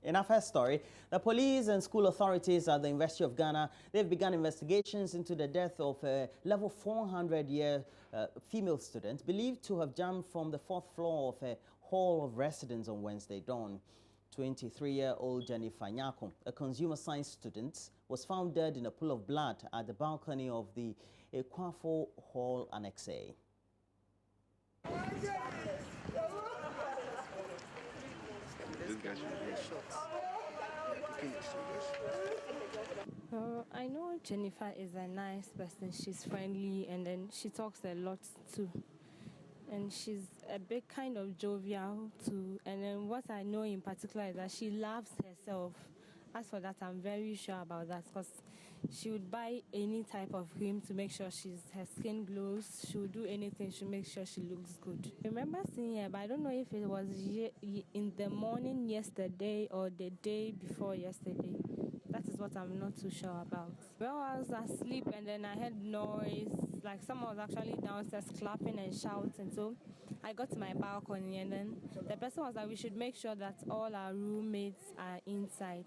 In our first story, the police and school authorities at the University of Ghana, they've begun investigations into the death of a level 400-year female student believed to have jumped from the 4th floor of a hall of residence on Wednesday dawn. 23-year-old Jennifer Nyako, a consumer science student, was found dead in a pool of blood at the balcony of the Equafo Hall Annex A. I know Jennifer is a nice person. She's friendly and then she talks a lot too. And she's a bit kind of jovial too. And then what I know in particular is that she loves herself. As for that, I'm very sure about that because she would buy any type of cream to make sure her skin glows. She would do anything to make sure she looks good. I remember seeing her, but I don't know if it was in the morning yesterday or the day before yesterday. That is what I'm not too sure about. Well, I was asleep and then I heard noise, like someone was actually downstairs clapping and shouting. So I got to my balcony and then the person was like, we should make sure that all our roommates are inside.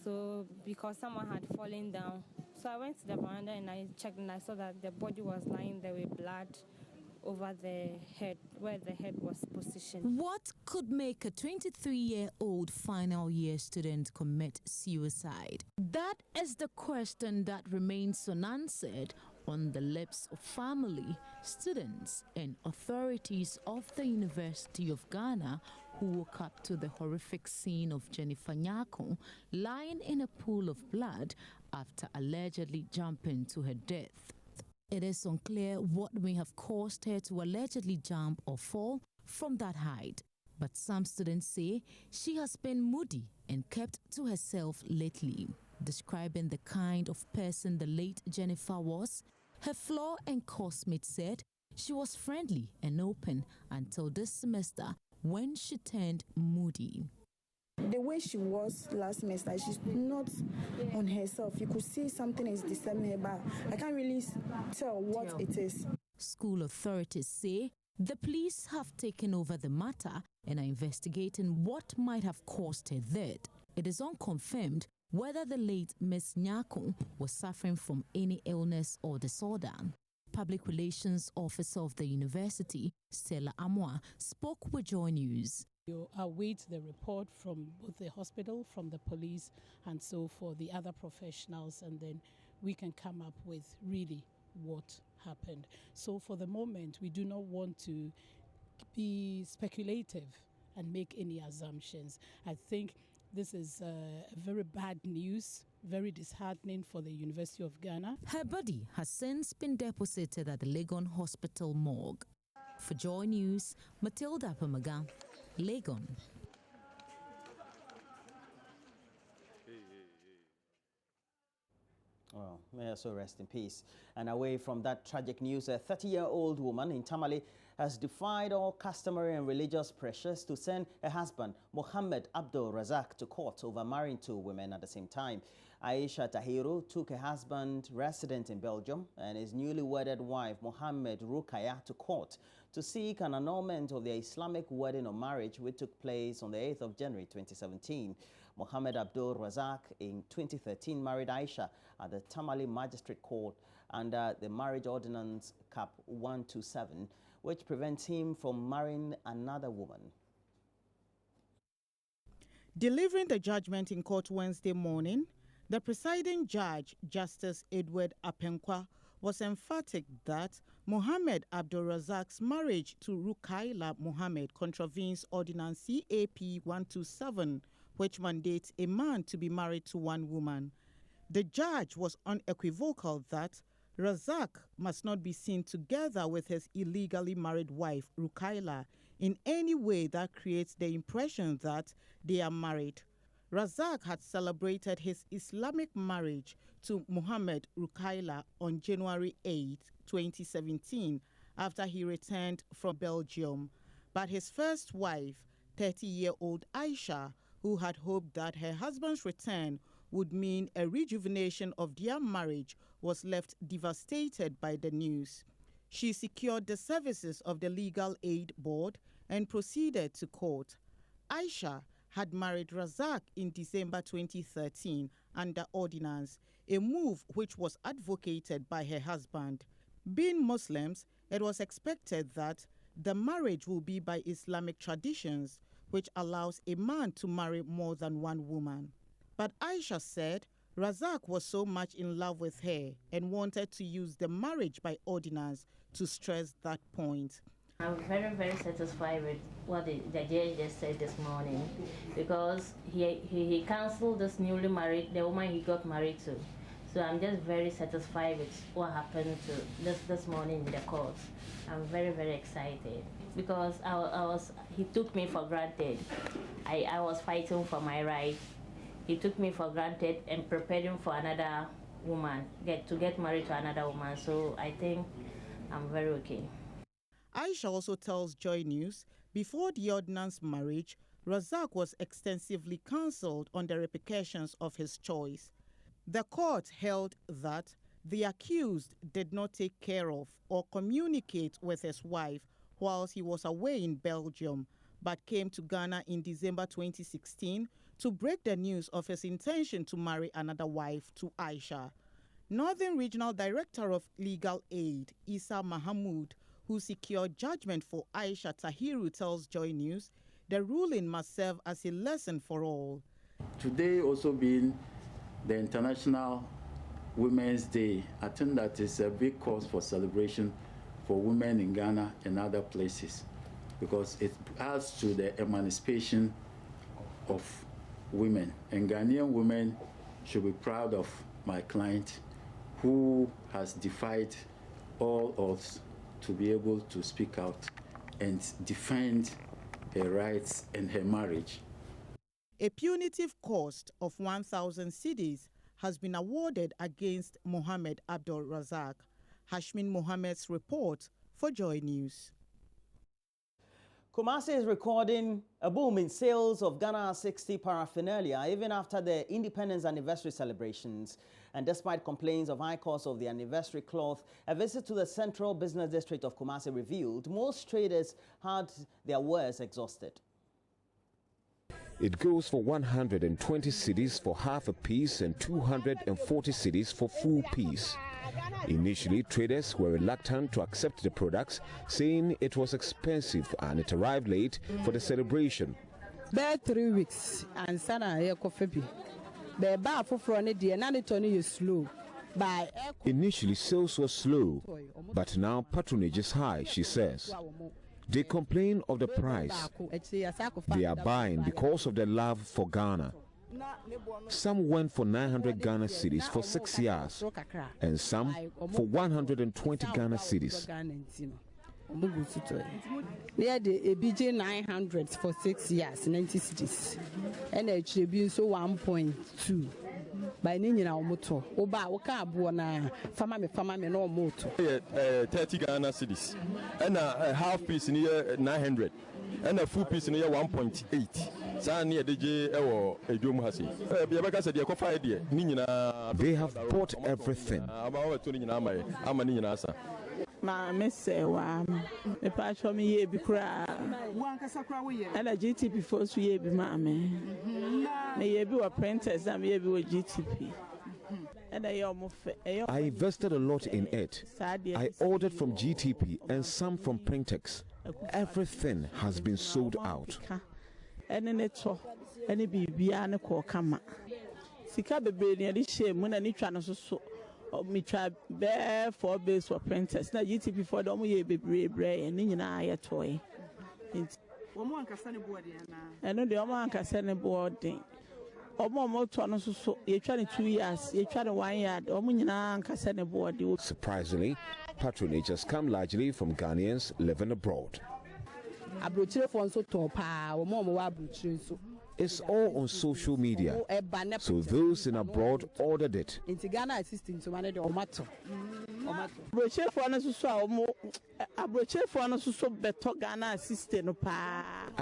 So because someone had fallen down. So I went to the veranda and I checked and I saw that the body was lying there with blood over the head, where the head was positioned. What could make a 23-year-old final year student commit suicide? That is the question that remains unanswered on the lips of family, students, and authorities of the University of Ghana who woke up to the horrific scene of Jennifer Nyako lying in a pool of blood after allegedly jumping to her death. It is unclear what may have caused her to allegedly jump or fall from that height, but some students say she has been moody and kept to herself lately. Describing the kind of person the late Jennifer was, her floor and coursemate said she was friendly and open until this semester when she turned moody. The way she was last semester, she's not on herself. You could see something is disturbing her, but I can't really tell what it is. School authorities say the police have taken over the matter and are investigating what might have caused her death. It is unconfirmed whether the late Miss Nyako was suffering from any illness or disorder. Public Relations Officer of the university, Stella Amwa, spoke with Joy News. You await the report from both the hospital, from the police, and so for the other professionals, and then we can come up with really what happened. So for the moment, we do not want to be speculative and make any assumptions. I think this is very bad news, very disheartening for the University of Ghana. Her body has since been deposited at the Legon Hospital morgue. For Joy News, Matilda Pamaga, Legon. Well, may also rest in peace. And away from that tragic news, a 30-year-old woman in Tamale has defied all customary and religious pressures to send her husband, Mohammed Abdul Razak, to court over marrying 2 women at the same time. Aisha Tahiru took her husband, resident in Belgium, and his newly wedded wife, Mohammed Rukaya, to court to seek an annulment of their Islamic wedding or marriage, which took place on the 8th of January 2017. Mohammed Abdul Razak in 2013 married Aisha at the Tamale Magistrate Court under the Marriage Ordinance Cap 127, which prevents him from marrying another woman. Delivering the judgment in court Wednesday morning, the presiding judge, Justice Edward Apenkwa, was emphatic that Mohammed Abdul Razak's marriage to Rukaila Mohammed contravenes Ordinance CAP 127, which mandates a man to be married to 1 woman. The judge was unequivocal that Razak must not be seen together with his illegally married wife, Rukaila, in any way that creates the impression that they are married. Razak had celebrated his Islamic marriage to Mohammed Rukaila on January 8, 2017, after he returned from Belgium. But his first wife, 30-year-old Aisha, who had hoped that her husband's return would mean a rejuvenation of their marriage, was left devastated by the news. She secured the services of the Legal Aid Board and proceeded to court. Aisha had married Razak in December 2013 under ordinance, a move which was advocated by her husband. Being Muslims, it was expected that the marriage will be by Islamic traditions, which allows a man to marry more than one woman. But Aisha said Razak was so much in love with her and wanted to use the marriage by ordinance to stress that point. I'm very, very satisfied with what the judge just said this morning, because he cancelled this newly married, the woman he got married to. So I'm just very satisfied with what happened to this morning in the court. I'm very, very excited because he took me for granted. I was fighting for my right. He took me for granted and preparing for another woman, to get married to another woman. So I think I'm very okay. Aisha also tells Joy News, before the ordinance marriage, Razak was extensively counseled on the repercussions of his choice. The court held that the accused did not take care of or communicate with his wife whilst he was away in Belgium, but came to Ghana in December 2016 to break the news of his intention to marry another wife to Aisha. Northern Regional Director of Legal Aid, Isa Mahamoud, who secured judgment for Aisha Tahiru, tells Joy News, the ruling must serve as a lesson for all. Today also being the International Women's Day, I think that is a big cause for celebration for women in Ghana and other places, because it adds to the emancipation of women. And Ghanaian women should be proud of my client, who has defied all odds to be able to speak out and defend her rights and her marriage. A punitive cost of 1,000 cedis has been awarded against Mohammed Abdul Razak. Hashmin Mohammed's report for Joy News. Kumasi is recording a boom in sales of Ghana 60 paraphernalia even after the independence anniversary celebrations. And despite complaints of high cost of the anniversary cloth, a visit to the central business district of Kumasi revealed most traders had their wares exhausted. It goes for 120 cedis for half a piece and 240 cedis for full piece. Initially, traders were reluctant to accept the products, saying it was expensive and it arrived late for the celebration. There 3 weeks and sana coffee. Slow. Initially, sales were slow, but now patronage is high, she says. They complain of the price. They are buying because of their love for Ghana. Some went for 900 Ghana cedis for 6 years, and some for 120 Ghana cedis. Near the ABJ 900 for 6 years, 90 cedis, and HB so 1.2. By Nina Moto, Oba, Okabuana, Famame, no moto. 30 Ghana cedis, and a half piece near 900, and a full piece near 1.8. They have bought everything. My say, a patch for me, ye be cry. And a GTP force ye be mammy. May ye be apprentice, and ye be with GTP. And I invested a lot in it. I ordered from GTP and some from Printex. Everything has been sold out. And in it, any be an call come. Sika be brain, and shame when any channels so. Me try bare 4 base for princess. Now GTP for the ye be brave and in a toy. And no, the Oman can send a boarding. You try 2 years, you try 1 year, Oman can send a board. Surprisingly, patronage has come largely from Ghanaians living abroad. It's all on social media, so those in abroad ordered it. I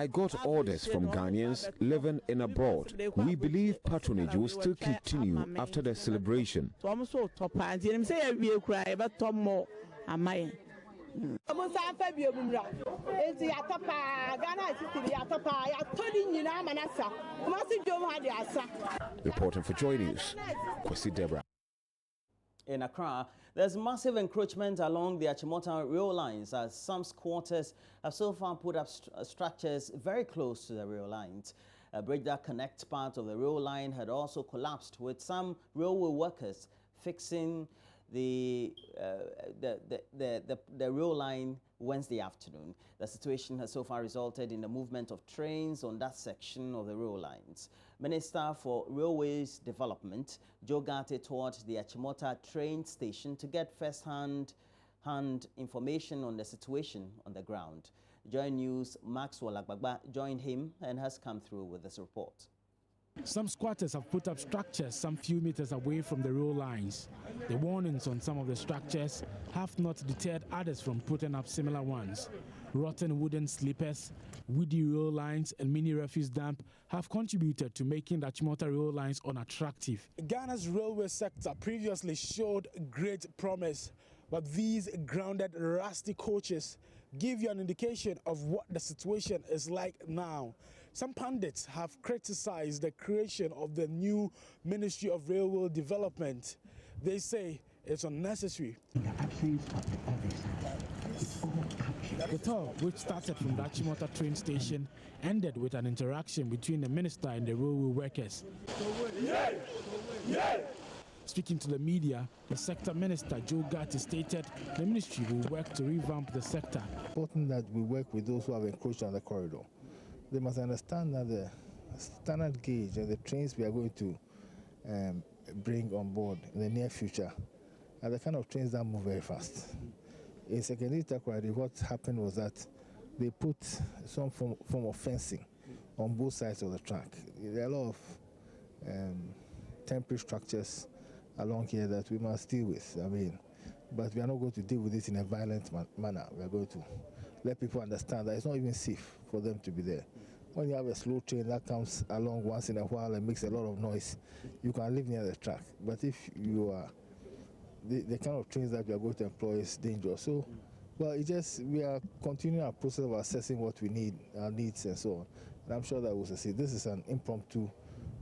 got orders from Ghanaians living in abroad. We believe patronage will still continue after the celebration. Reporting for Joy News, Kwesi Deborah. In Accra, there's massive encroachment along the Achimota rail lines as some squatters have so far put up structures very close to the rail lines. A bridge that connects part of the rail line had also collapsed, with some railway workers fixing the rail line Wednesday afternoon. The situation has so far resulted in the movement of trains on that section of the rail lines. Minister for Railways Development, Joe Gate, toured the Achimota train station to get first-hand information on the situation on the ground. Joy News' Maxwell Agbagba joined him and has come through with this report. Some squatters have put up structures some few meters away from the rail lines. The warnings on some of the structures have not deterred others from putting up similar ones. Rotten wooden sleepers, weedy rail lines and mini refuse dump have contributed to making the Achimota rail lines unattractive. Ghana's railway sector previously showed great promise, but these grounded rusty coaches give you an indication of what the situation is like now. Some pundits have criticized the creation of the new Ministry of Railway Development. They say it's unnecessary. In the absence of the officer, it's all captured. The tour, which started from the Achimota train station, ended with an interaction between the minister and the railway workers. Speaking to the media, the sector minister, Joe Gate, stated the ministry will work to revamp the sector. It's important that we work with those who have encroached on the corridor. They must understand that the standard gauge and the trains we are going to bring on board in the near future are the kind of trains that move very fast. In secondary Takoradi, what happened was that they put some form of fencing on both sides of the track. There are a lot of temporary structures along here that we must deal with. But we are not going to deal with it in a violent manner. We are going to let people understand that it's not even safe for them to be there. When you have a slow train that comes along once in a while and makes a lot of noise, you can live near the track. But if you are, the kind of trains that we are going to employ is dangerous. So, well, we are continuing our process of assessing what we need, our needs and so on. And I'm sure that we'll succeed. This is an impromptu,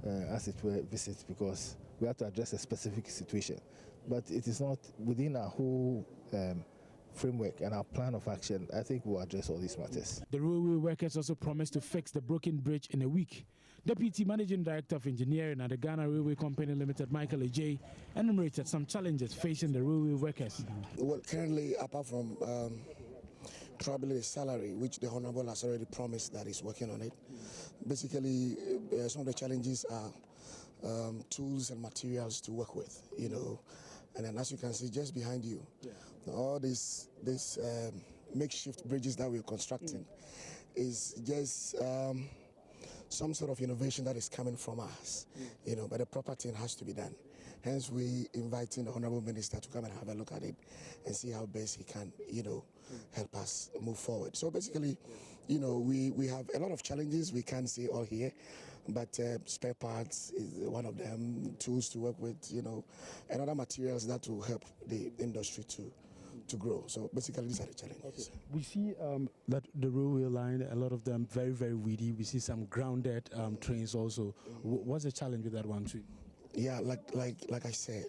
as it were, visit because we have to address a specific situation. But it is not within our whole framework and our plan of action. I think we'll address all these matters. The railway workers also promised to fix the broken bridge in a week. Deputy Managing Director of Engineering at the Ghana Railway Company Limited, Michael Ejay, enumerated some challenges facing the railway workers. Well, currently, apart from probably the salary, which the Honorable has already promised that he's working on it, basically some of the challenges are tools and materials to work with, And then as you can see just behind you, all these makeshift bridges that we're constructing is just some sort of innovation that is coming from us, but the proper thing has to be done. Hence, we inviting the Honorable Minister to come and have a look at it and see how best he can, help us move forward. So basically, we have a lot of challenges. We can't see all here, but spare parts is one of them, tools to work with, and other materials that will help the industry to grow. So basically, these are the challenges. Okay. We see that the railway line, a lot of them very, very weedy. We see some grounded trains also. What's the challenge with that one too? Yeah, like I said,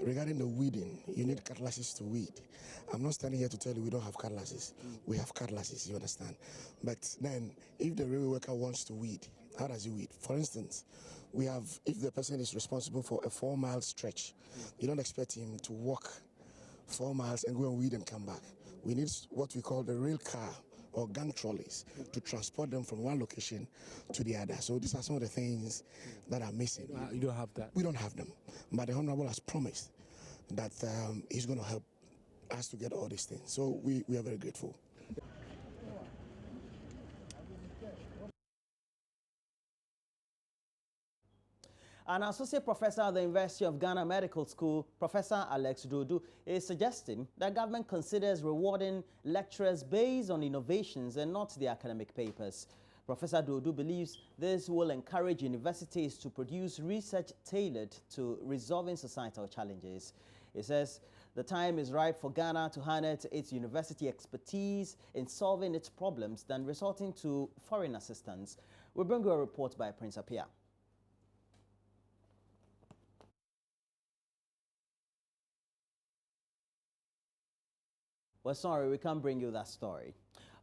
regarding the weeding, you need cutlasses to weed. I'm not standing here to tell you we don't have cutlasses. We have cutlasses, you understand. But then, if the railway worker wants to weed, how does he weed? For instance, if the person is responsible for a 4-mile stretch, you don't expect him to walk 4 miles and go and weed and come back. We need what we call the rail car or gang trolleys to transport them from one location to the other. So these are some of the things that are missing. You don't have that? We don't have them. But the Honorable has promised that he's going to help us to get all these things. So we are very grateful. An associate professor at the University of Ghana Medical School, Professor Alex Dodu, is suggesting that government considers rewarding lecturers based on innovations and not their academic papers. Professor Dodu believes this will encourage universities to produce research tailored to resolving societal challenges. He says The time is ripe for Ghana to harness its university expertise in solving its problems than resorting to foreign assistance. We bring you a report by Prince Apia. Well, sorry, we can't bring you that story.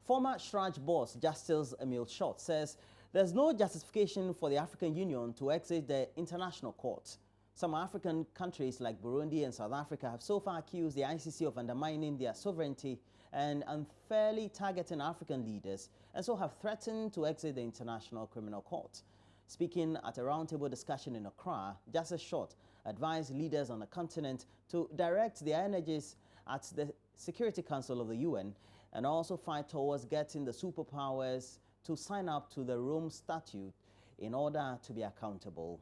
Former Shraj boss Justice Emil Short says there's no justification for the African Union to exit the international court. Some African countries like Burundi and South Africa have so far accused the ICC of undermining their sovereignty and unfairly targeting African leaders, and so have threatened to exit the International Criminal Court. Speaking at a roundtable discussion in Accra, Justice Short advised leaders on the continent to direct their energies at the Security Council of the UN and also fight towards getting the superpowers to sign up to the Rome Statute in order to be accountable.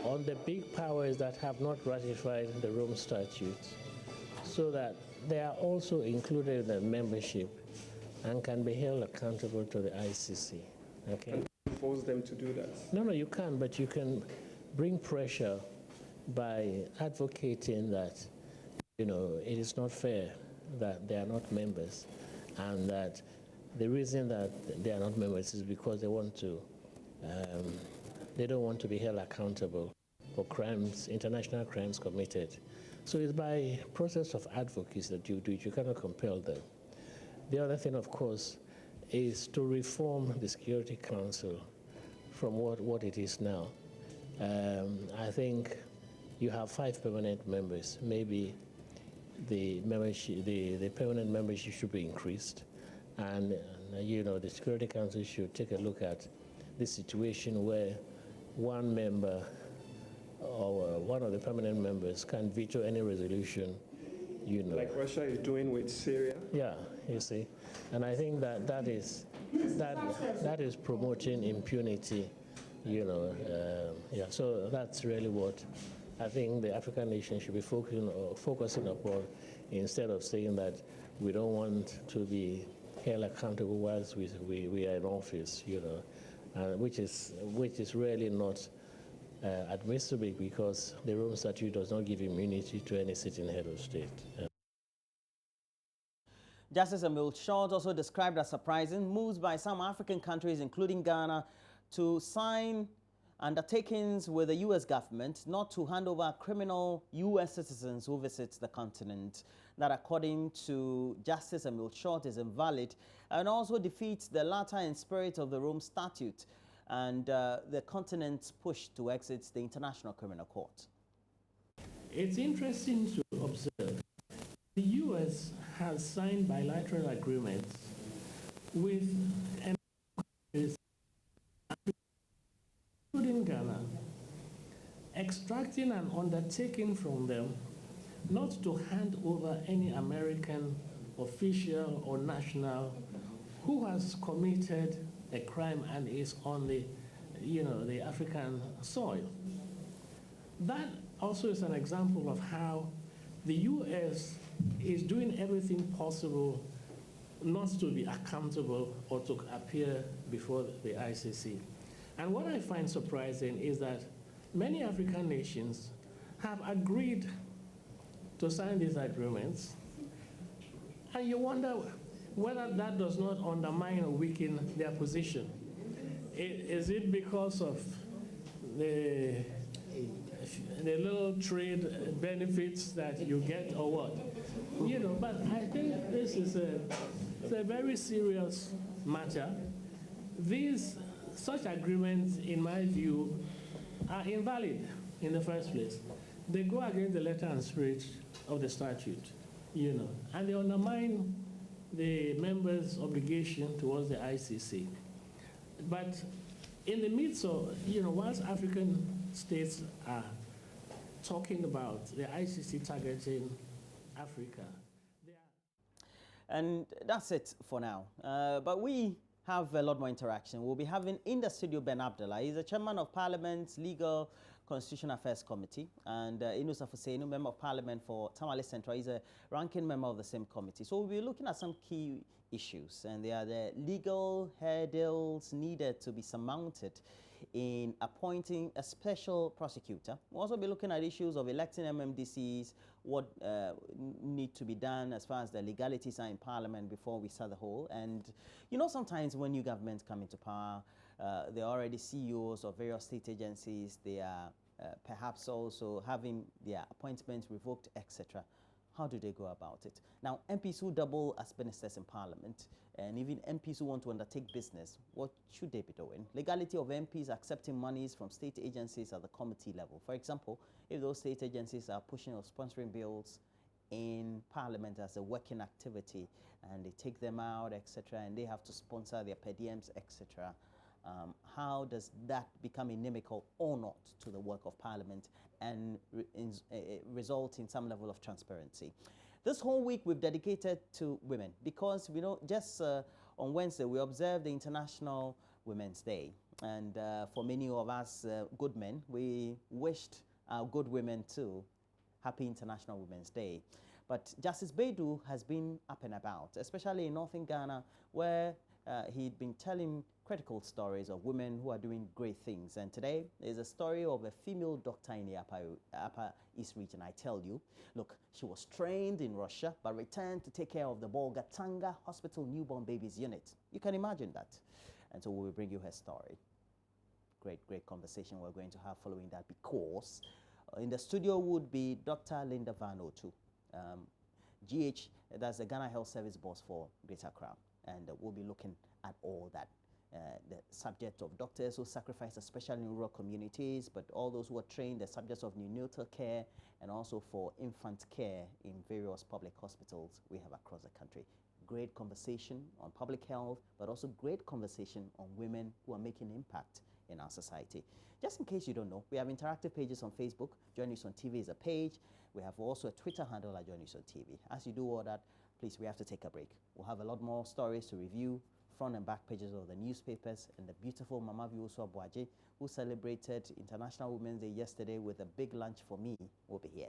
On the big powers that have not ratified the Rome Statute, so that they are also included in the membership and can be held accountable to the ICC. Okay? And force them to do that? No, you can't, but you can bring pressure by advocating that, it is not fair that they are not members, and that the reason that they are not members is because they want to, they don't want to be held accountable for crimes, international crimes committed. So it's by process of advocacy that you do it. You cannot compel them. The other thing, of course, is to reform the Security Council from what it is now. I think you have 5 permanent members. Maybe the membership, the permanent membership should be increased, and the Security Council should take a look at the situation where one member or one of the permanent members can veto any resolution, Like Russia is doing with Syria? Yeah, you see. And I think that is promoting impunity, So that's really what I think the African nations should be focusing upon, instead of saying that we don't want to be held accountable whilst we are in office, which is really not admissible, because the Rome Statute does not give immunity to any sitting head of state. Justice Emil Short also described as surprising moves by some African countries, including Ghana, to sign undertakings with the U.S. government not to hand over criminal U.S. citizens who visit the continent. That, according to Justice Emil Short, is invalid and also defeats the letter and spirit of the Rome Statute and the continent's push to exit the International Criminal Court. It's interesting to observe the U.S. has signed bilateral agreements with countries, including Ghana, extracting an undertaking from them not to hand over any American official or national who has committed a crime and is on the African soil. That also is an example of how the U.S. is doing everything possible not to be accountable or to appear before the ICC. And what I find surprising is that many African nations have agreed to sign these agreements, and you wonder whether that does not undermine or weaken their position. Is it because of the little trade benefits that you get, or what? But I think this is a very serious matter. Such agreements, in my view, are invalid in the first place. They go against the letter and spirit of the statute, and they undermine the members' obligation towards the ICC. But in the midst of, whilst African states are talking about the ICC targeting Africa. And that's it for now. But we have a lot more interaction. We'll be having in the studio Ben Abdullah. He's the chairman of Parliament's Legal Constitutional Affairs Committee, and Inusa Fusenu, Member of Parliament for Tamale Central, is a ranking member of the same committee. So we'll be looking at some key issues, and they are the legal hurdles needed to be surmounted in appointing a special prosecutor. We'll also be looking at issues of electing MMDCs, what need to be done as far as the legalities are in Parliament before we start the whole. And you know, sometimes when new governments come into power, they're already CEOs of various state agencies. They are perhaps also having their appointments revoked, etc. How do they go about it? Now, MPs who double as ministers in Parliament, and even MPs who want to undertake business, what should they be doing? Legality of MPs accepting monies from state agencies at the committee level. For example, if those state agencies are pushing or sponsoring bills in Parliament as a working activity, and they take them out, etc., and they have to sponsor their per diems, etc., how does that become inimical or not to the work of Parliament and result in some level of transparency? This whole week we've dedicated to women because we know just on Wednesday we observed the International Women's Day, and for many of us good men, we wished our good women too happy International Women's Day. But Justice Beidou has been up and about, especially in northern Ghana, where he'd been telling critical stories of women who are doing great things. And today is a story of a female doctor in the Upper East region. I tell you, look, she was trained in Russia, but returned to take care of the Bolgatanga Hospital Newborn Babies Unit. You can imagine that. And so we will bring you her story. Great conversation we're going to have following that, because in the studio would be Dr. Linda Van Otu, GH, that's the Ghana Health Service boss for Greater Accra. And we'll be looking at all that. The subject of doctors who sacrifice, especially in rural communities, but all those who are trained, the subjects of neonatal care, and also for infant care in various public hospitals we have across the country. Great conversation on public health, but also great conversation on women who are making impact in our society. Just in case you don't know, we have interactive pages on Facebook. Join News on TV is a page. We have also a Twitter handle at Join News on TV. As you do all that, please, we have to take a break. We'll have a lot more stories to review, front and back pages of the newspapers, and the beautiful Mama Viuso Boaji, who celebrated International Women's Day yesterday with a big lunch for me, will be here.